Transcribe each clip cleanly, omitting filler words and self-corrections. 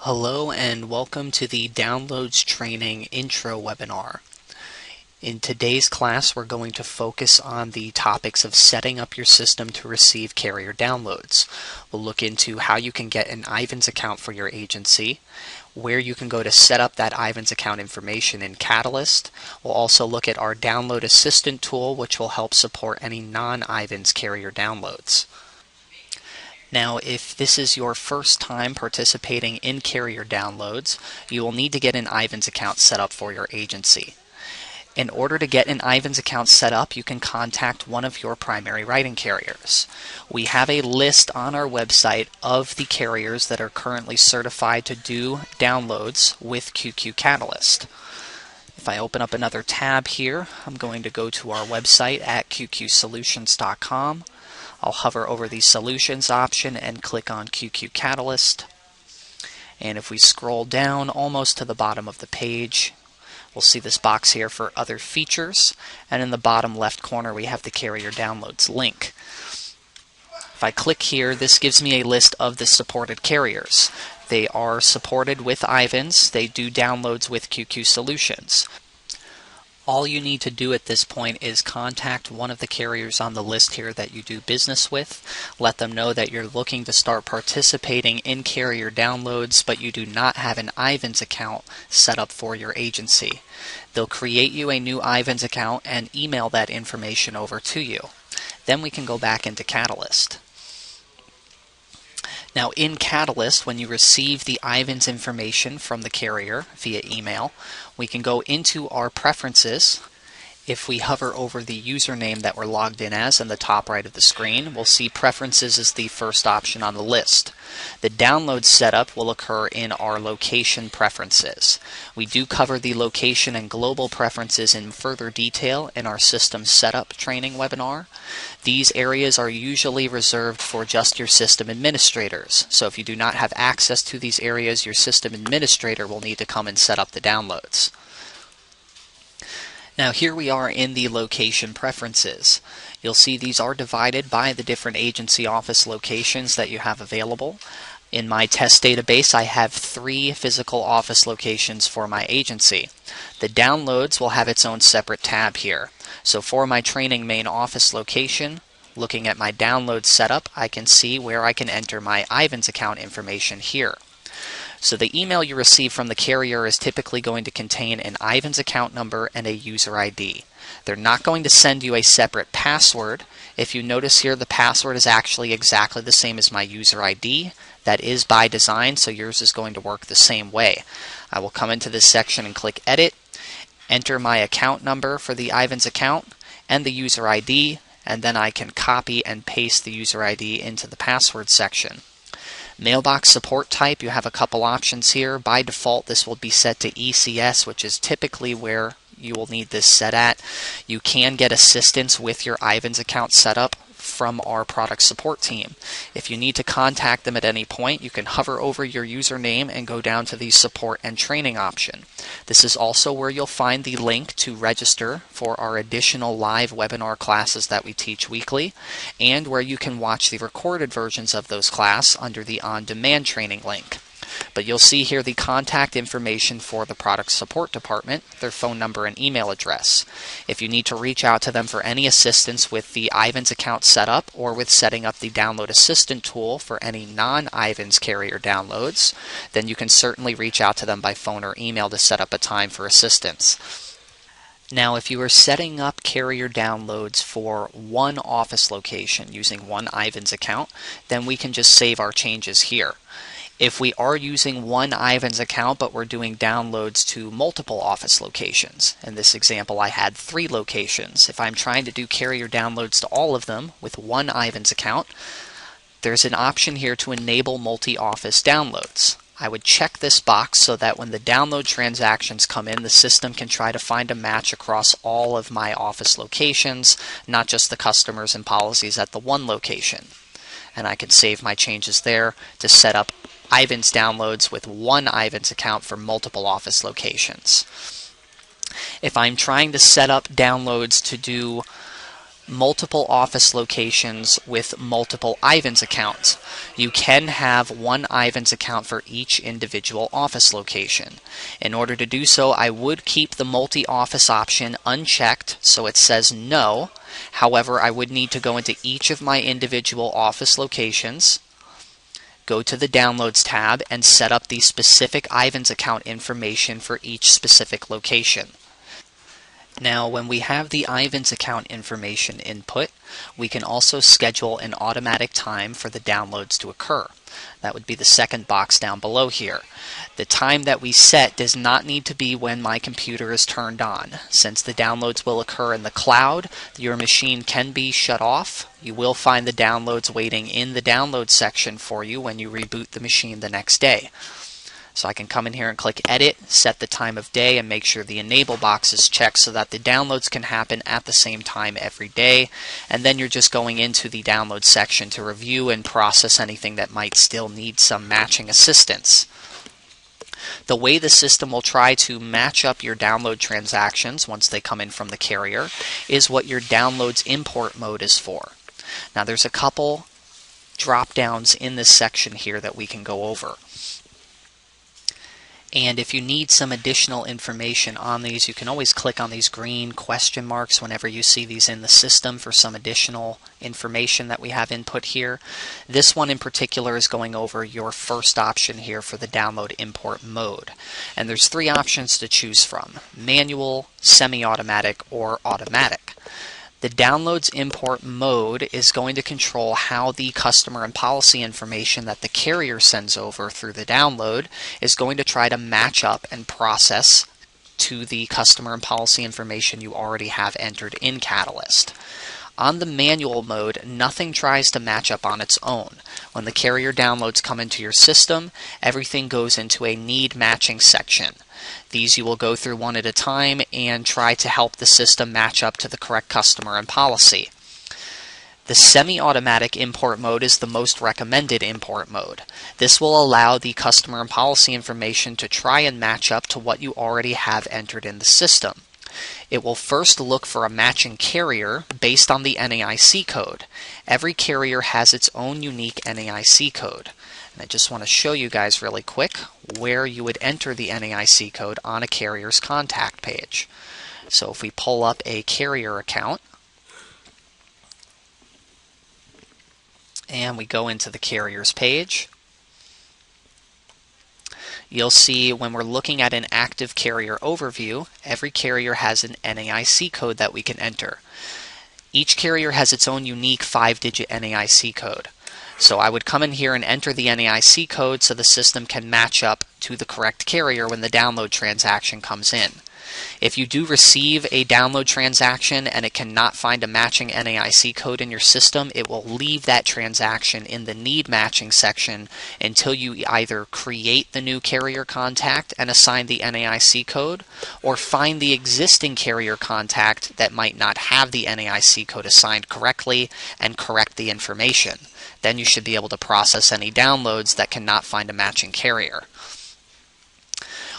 Hello and welcome to the Downloads Training Intro webinar. In today's class, we're going to focus on the topics of setting up your system to receive carrier downloads. We'll look into how you can get an Ivans account for your agency, where you can go to set up that Ivans account information in Catalyst. We'll also look at our Download Assistant tool, which will help support any non-Ivans carrier downloads. Now, if this is your first time participating in carrier downloads, you will need to get an Ivans account set up for your agency. In order to get an Ivans account set up, you can contact one of your primary writing carriers. We have a list on our website of the carriers that are currently certified to do downloads with QQ Catalyst. If I open up another tab here, I'm going to go to our website at qqsolutions.com. I'll hover over the Solutions option and click on QQ Catalyst. And if we scroll down almost to the bottom of the page, we'll see this box here for other features. And in the bottom left corner, we have the Carrier Downloads link. If I click here, this gives me a list of the supported carriers. They are supported with Ivans. They do downloads with QQ Solutions. All you need to do at this point is contact one of the carriers on the list here that you do business with. Let them know that you're looking to start participating in carrier downloads, but you do not have an Ivans account set up for your agency. They'll create you a new Ivans account and email that information over to you. Then we can go back into Catalyst. Now in Catalyst, when you receive the Ivans information from the carrier via email, we can go into our preferences. If we hover over the username that we're logged in as in the top right of the screen, we'll see Preferences is the first option on the list. The download setup will occur in our Location Preferences. We do cover the location and global preferences in further detail in our System Setup training webinar. These areas are usually reserved for just your system administrators. So if you do not have access to these areas, your system administrator will need to come and set up the downloads. Now here we are in the location preferences. You'll see these are divided by the different agency office locations that you have available. In my test database, I have 3 physical office locations for my agency. The downloads will have its own separate tab here. So for my training main office location, looking at my download setup, I can see where I can enter my Ivans account information here. So the email you receive from the carrier is typically going to contain an Ivans account number and a user ID. They're not going to send you a separate password. If you notice here, the password is actually exactly the same as my user ID. That is by design, so yours is going to work the same way. I will come into this section and click Edit, enter my account number for the Ivans account and the user ID, and then I can copy and paste the user ID into the password section. Mailbox support type, you have a couple options here. By default, this will be set to ECS, which is typically where you will need this set at. You can get assistance with your Ivans account setup from our product support team. If you need to contact them at any point, you can hover over your username and go down to the support and training option. This is also where you'll find the link to register for our additional live webinar classes that we teach weekly, and where you can watch the recorded versions of those classes under the on-demand training link. But you'll see here the contact information for the product support department, their phone number and email address. If you need to reach out to them for any assistance with the Ivans account setup or with setting up the Download Assistant tool for any non-Ivans carrier downloads, then you can certainly reach out to them by phone or email to set up a time for assistance. Now, if you are setting up carrier downloads for one office location using one Ivans account, then we can just save our changes here. If we are using one Ivans account but we're doing downloads to multiple office locations, in this example I had 3 locations. If I'm trying to do carrier downloads to all of them with one Ivans account, there's an option here to enable multi-office downloads. I would check this box so that when the download transactions come in, the system can try to find a match across all of my office locations, not just the customers and policies at the one location. And I can save my changes there to set up Ivans downloads with one Ivans account for multiple office locations. If I'm trying to set up downloads to do multiple office locations with multiple Ivans accounts. You can have one Ivans account for each individual office location. In order to do so, I would keep the multi-office option unchecked so it says no. However, I would need to go into each of my individual office locations, go to the Downloads tab, and set up the specific Ivans account information for each specific location. Now, when we have the Ivans account information input, we can also schedule an automatic time for the downloads to occur. That would be the second box down below here. The time that we set does not need to be when my computer is turned on. Since the downloads will occur in the cloud, your machine can be shut off. You will find the downloads waiting in the download section for you when you reboot the machine the next day. So I can come in here and click Edit, set the time of day, and make sure the Enable box is checked so that the downloads can happen at the same time every day. And then you're just going into the download section to review and process anything that might still need some matching assistance. The way the system will try to match up your download transactions once they come in from the carrier is what your downloads import mode is for. Now there's a couple drop downs in this section here that we can go over. And if you need some additional information on these, you can always click on these green question marks whenever you see these in the system for some additional information that we have input here. This one in particular is going over your first option here for the download import mode. And there's three options to choose from: manual, semi-automatic, or automatic. The downloads import mode is going to control how the customer and policy information that the carrier sends over through the download is going to try to match up and process to the customer and policy information you already have entered in Catalyst. On the manual mode, nothing tries to match up on its own. When the carrier downloads come into your system, everything goes into a need matching section. These you will go through one at a time and try to help the system match up to the correct customer and policy. The semi-automatic import mode is the most recommended import mode. This will allow the customer and policy information to try and match up to what you already have entered in the system. It will first look for a matching carrier based on the NAIC code. Every carrier has its own unique NAIC code. And I just want to show you guys really quick where you would enter the NAIC code on a carrier's contact page. So if we pull up a carrier account and we go into the carrier's page, you'll see when we're looking at an active carrier overview, every carrier has an NAIC code that we can enter. Each carrier has its own unique 5-digit NAIC code. So I would come in here and enter the NAIC code so the system can match up to the correct carrier when the download transaction comes in. If you do receive a download transaction and it cannot find a matching NAIC code in your system, it will leave that transaction in the need matching section until you either create the new carrier contact and assign the NAIC code, or find the existing carrier contact that might not have the NAIC code assigned correctly and correct the information. Then you should be able to process any downloads that cannot find a matching carrier.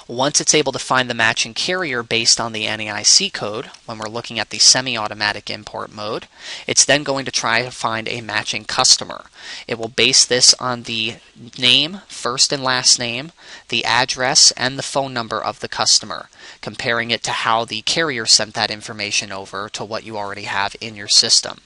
Once it's able to find the matching carrier based on the NAIC code, when we're looking at the semi-automatic import mode, it's then going to try to find a matching customer. It will base this on the name, first and last name, the address, and the phone number of the customer, comparing it to how the carrier sent that information over to what you already have in your system.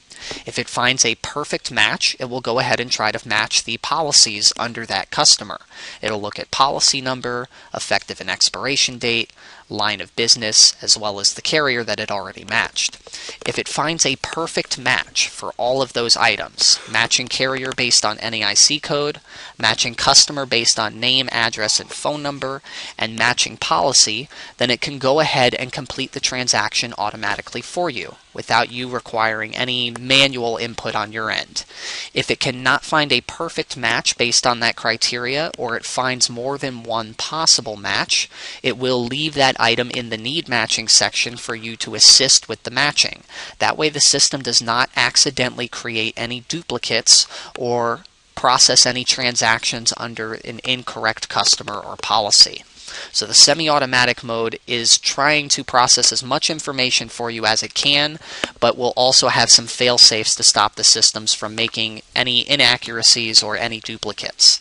If it finds a perfect match, it will go ahead and try to match the policies under that customer. It'll look at policy number, effective and expiration date, line of business, as well as the carrier that it already matched. If it finds a perfect match for all of those items, matching carrier based on NAIC code, matching customer based on name, address, and phone number, and matching policy, then it can go ahead and complete the transaction automatically for you, without you requiring any manual input on your end. If it cannot find a perfect match based on that criteria, or it finds more than one possible match, it will leave that item in the need matching section for you to assist with the matching. That way the system does not accidentally create any duplicates or process any transactions under an incorrect customer or policy. So the semi-automatic mode is trying to process as much information for you as it can, but will also have some fail-safes to stop the systems from making any inaccuracies or any duplicates.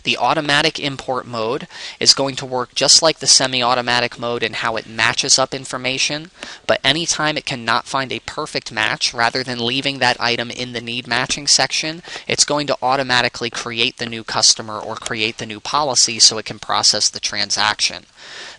The automatic import mode is going to work just like the semi-automatic mode in how it matches up information, but anytime it cannot find a perfect match, rather than leaving that item in the need matching section, it's going to automatically create the new customer or create the new policy so it can process the transaction.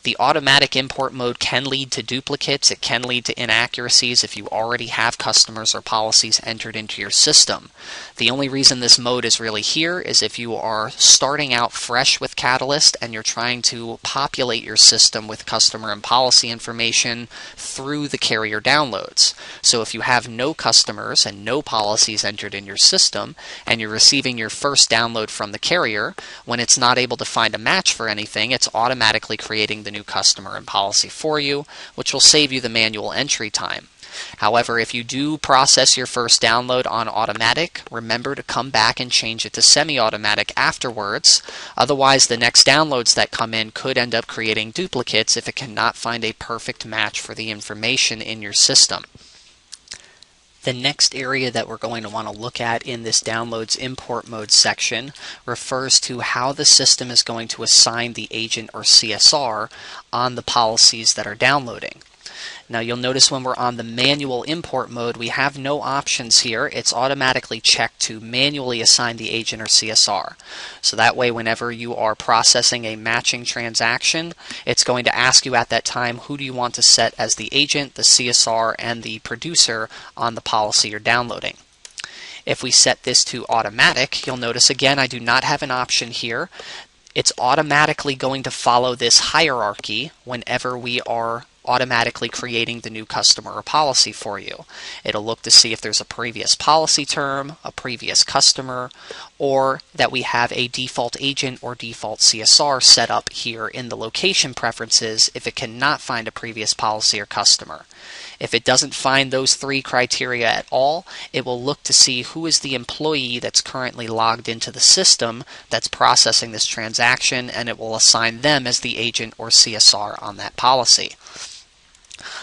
The automatic import mode can lead to duplicates, it can lead to inaccuracies if you already have customers or policies entered into your system. The only reason this mode is really here is if you are starting out fresh with Catalyst and you're trying to populate your system with customer and policy information through the carrier downloads. So if you have no customers and no policies entered in your system and you're receiving your first download from the carrier, when it's not able to find a match for anything, it's automatically creating the new customer and policy for you, which will save you the manual entry time. However, if you do process your first download on automatic, remember to come back and change it to semi-automatic afterwards. Otherwise, the next downloads that come in could end up creating duplicates if it cannot find a perfect match for the information in your system. The next area that we're going to want to look at in this Downloads Import Mode section refers to how the system is going to assign the agent or CSR on the policies that are downloading. Now you'll notice when we're on the manual import mode, we have no options here. It's automatically checked to manually assign the agent or CSR. So that way whenever you are processing a matching transaction, it's going to ask you at that time who do you want to set as the agent, the CSR, and the producer on the policy you're downloading. If we set this to automatic, you'll notice again I do not have an option here. It's automatically going to follow this hierarchy whenever we are automatically creating the new customer or policy for you. It'll look to see if there's a previous policy term, a previous customer, or that we have a default agent or default CSR set up here in the location preferences if it cannot find a previous policy or customer. If it doesn't find those three criteria at all, it will look to see who is the employee that's currently logged into the system that's processing this transaction, and it will assign them as the agent or CSR on that policy.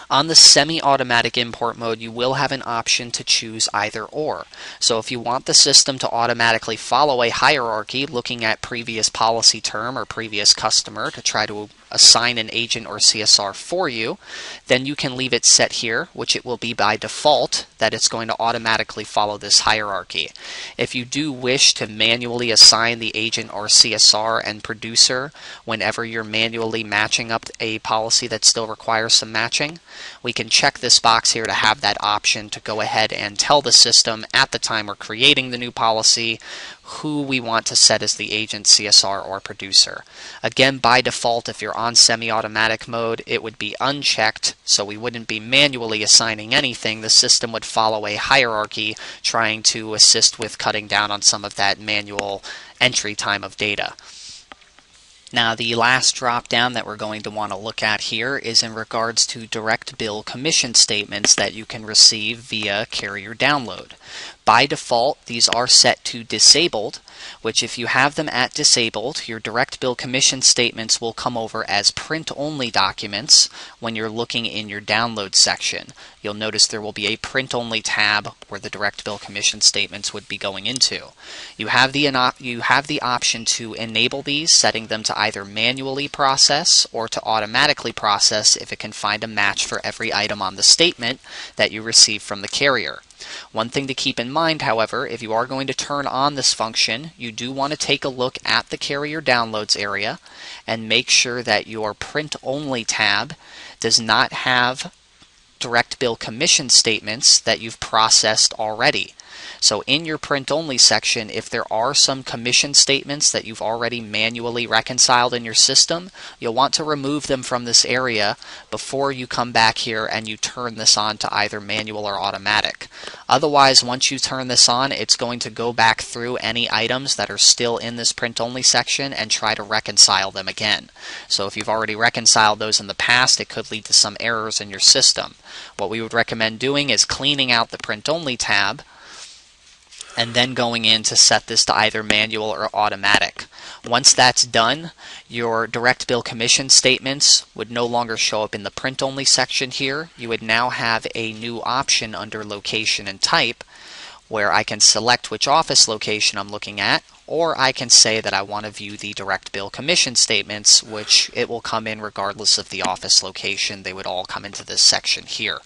On the semi-automatic import mode, you will have an option to choose either or. So if you want the system to automatically follow a hierarchy looking at previous policy term or previous customer to try to assign an agent or CSR for you, then you can leave it set here, which it will be by default that it's going to automatically follow this hierarchy. If you do wish to manually assign the agent or CSR and producer whenever you're manually matching up a policy that still requires some matching, we can check this box here to have that option to go ahead and tell the system at the time we're creating the new policy who we want to set as the agent, CSR, or producer. Again, by default, if you're on semi-automatic mode, it would be unchecked, so we wouldn't be manually assigning anything. The system would follow a hierarchy trying to assist with cutting down on some of that manual entry time of data. Now the last drop down that we're going to want to look at here is in regards to direct bill commission statements that you can receive via carrier download. By default, these are set to disabled, which if you have them at disabled, your direct bill commission statements will come over as print-only documents when you're looking in your download section. You'll notice there will be a print-only tab where the direct bill commission statements would be going into. You have the option to enable these, setting them to either manually process or to automatically process if it can find a match for every item on the statement that you receive from the carrier. One thing to keep in mind, however, if you are going to turn on this function, you do want to take a look at the carrier downloads area and make sure that your print-only tab does not have direct bill commission statements that you've processed already. So in your print-only section, if there are some commission statements that you've already manually reconciled in your system, you'll want to remove them from this area before you come back here and you turn this on to either manual or automatic. Otherwise, once you turn this on, it's going to go back through any items that are still in this print-only section and try to reconcile them again. So if you've already reconciled those in the past, it could lead to some errors in your system. What we would recommend doing is cleaning out the print-only tab and then going in to set this to either manual or automatic. Once that's done, your direct bill commission statements would no longer show up in the print only section here. You would now have a new option under location and type where I can select which office location I'm looking at, or I can say that I want to view the direct bill commission statements, which it will come in regardless of the office location. They would all come into this section here.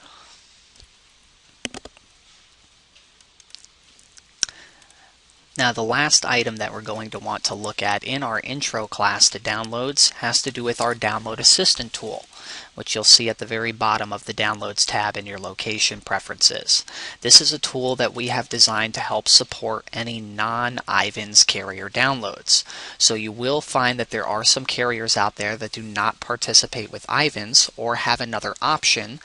Now, the last item that we're going to want to look at in our intro class to downloads has to do with our Download Assistant tool, which you'll see at the very bottom of the Downloads tab in your location preferences. This is a tool that we have designed to help support any non-IVANS carrier downloads. So you will find that there are some carriers out there that do not participate with IVANS or have another option.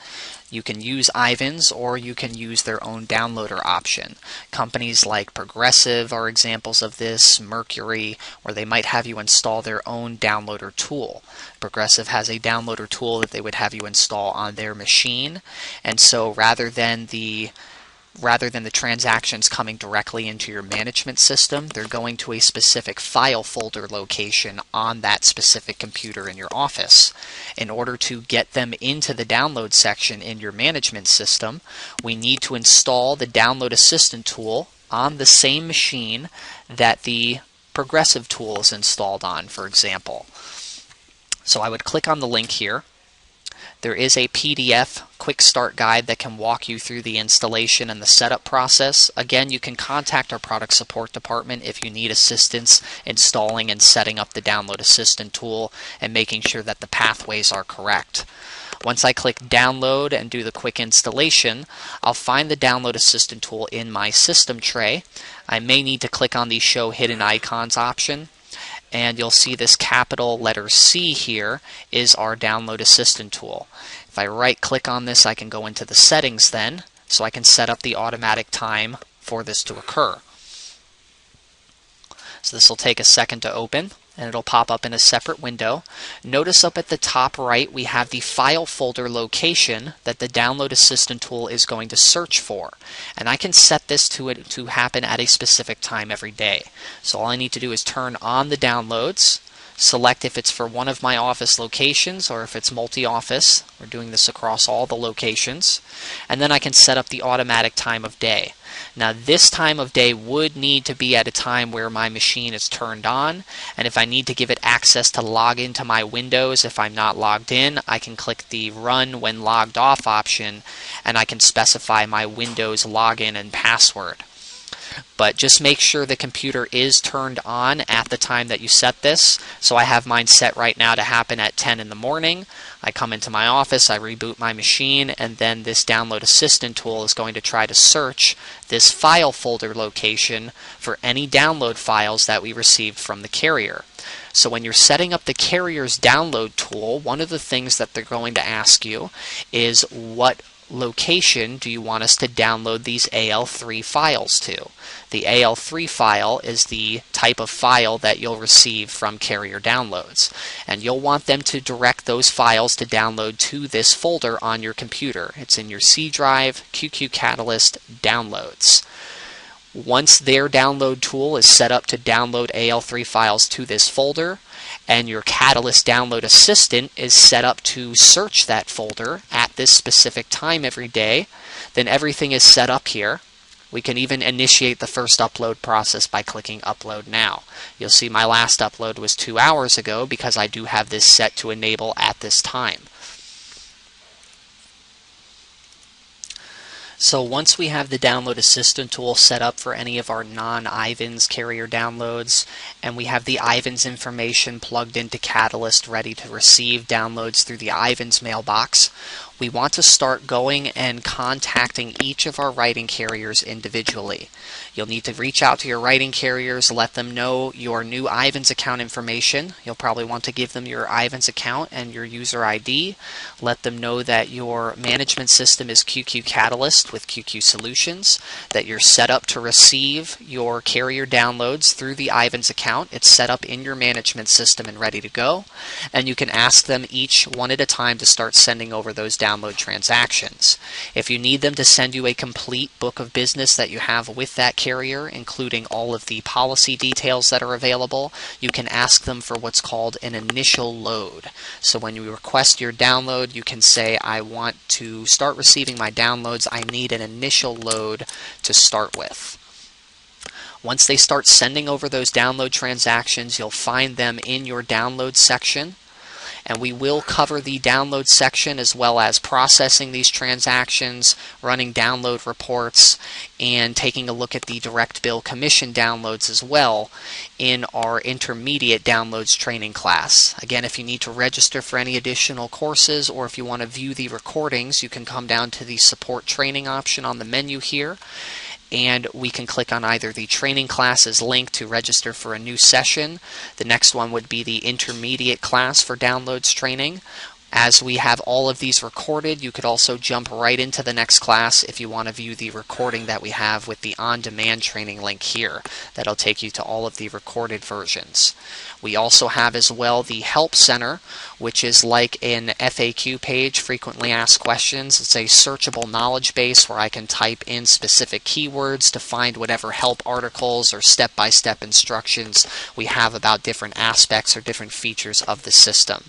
You can use IVANS or you can use their own downloader option. Companies like Progressive are examples of this, Mercury, or they might have you install their own downloader tool. Progressive has a downloader tool that they would have you install on their machine, and so rather than the transactions coming directly into your management system, they're going to a specific file folder location on that specific computer in your office. In order to get them into the download section in your management system, we need to install the Download Assistant tool on the same machine that the Progressive tool is installed on, for example. So I would click on the link here. There is a PDF quick start guide that can walk you through the installation and the setup process. Again, you can contact our product support department if you need assistance installing and setting up the Download Assistant tool and making sure that the pathways are correct. Once I click download and do the quick installation, I'll find the Download Assistant tool in my system tray. I may need to click on the show hidden icons option, and you'll see this capital letter C here is our Download Assistant tool. If I right click on this, I can go into the settings then, so I can set up the automatic time for this to occur. So this will take a second to open, and it'll pop up in a separate window. Notice up at the top right we have the file folder location that the Download Assistant tool is going to search for. And I can set this to happen at a specific time every day. So all I need to do is turn on the downloads, select if it's for one of my office locations or if it's multi-office. We're doing this across all the locations. And then I can set up the automatic time of day. Now this time of day would need to be at a time where my machine is turned on, and if I need to give it access to log into my Windows if I'm not logged in, I can click the Run When Logged Off option and I can specify my Windows login and password. But just make sure the computer is turned on at the time that you set this. So I have mine set right now to happen at 10 in the morning. I come into my office, I reboot my machine, and then this Download Assistant tool is going to try to search this file folder location for any download files that we received from the carrier. So when you're setting up the carrier's download tool, one of the things that they're going to ask you is what location do you want us to download these AL3 files to? The AL3 file is the type of file that you'll receive from carrier downloads, and you'll want them to direct those files to download to this folder on your computer. It's in your C drive, QQ Catalyst, Downloads. Once their download tool is set up to download AL3 files to this folder, and your Catalyst Download Assistant is set up to search that folder at this specific time every day, then everything is set up here. We can even initiate the first upload process by clicking Upload Now. You'll see my last upload was 2 hours ago because I do have this set to enable at this time. So once we have the Download Assistant tool set up for any of our non-IVANS carrier downloads, and we have the IVANS information plugged into Catalyst ready to receive downloads through the IVANS mailbox, we want to start going and contacting each of our writing carriers individually. You'll need to reach out to your writing carriers, let them know your new IVANS account information. You'll probably want to give them your IVANS account and your user ID. Let them know that your management system is QQ Catalyst with QQ Solutions, that you're set up to receive your carrier downloads through the IVANS account. It's set up in your management system and ready to go. And you can ask them each one at a time to start sending over those downloads download transactions. If you need them to send you a complete book of business that you have with that carrier, including all of the policy details that are available, you can ask them for what's called an initial load. So when you request your download, you can say, I want to start receiving my downloads. I need an initial load to start with. Once they start sending over those download transactions, you'll find them in your download section. And we will cover the download section as well as processing these transactions, running download reports, and taking a look at the direct bill commission downloads as well in our intermediate downloads training class. Again, if you need to register for any additional courses or if you want to view the recordings, you can come down to the support training option on the menu here, and we can click on either the training classes link to register for a new session. The next one would be the intermediate class for downloads training. As we have all of these recorded, you could also jump right into the next class if you want to view the recording that we have with the on-demand training link here. That'll take you to all of the recorded versions. We also have as well the Help Center, which is like an FAQ page, frequently asked questions. It's a searchable knowledge base where I can type in specific keywords to find whatever help articles or step-by-step instructions we have about different aspects or different features of the system.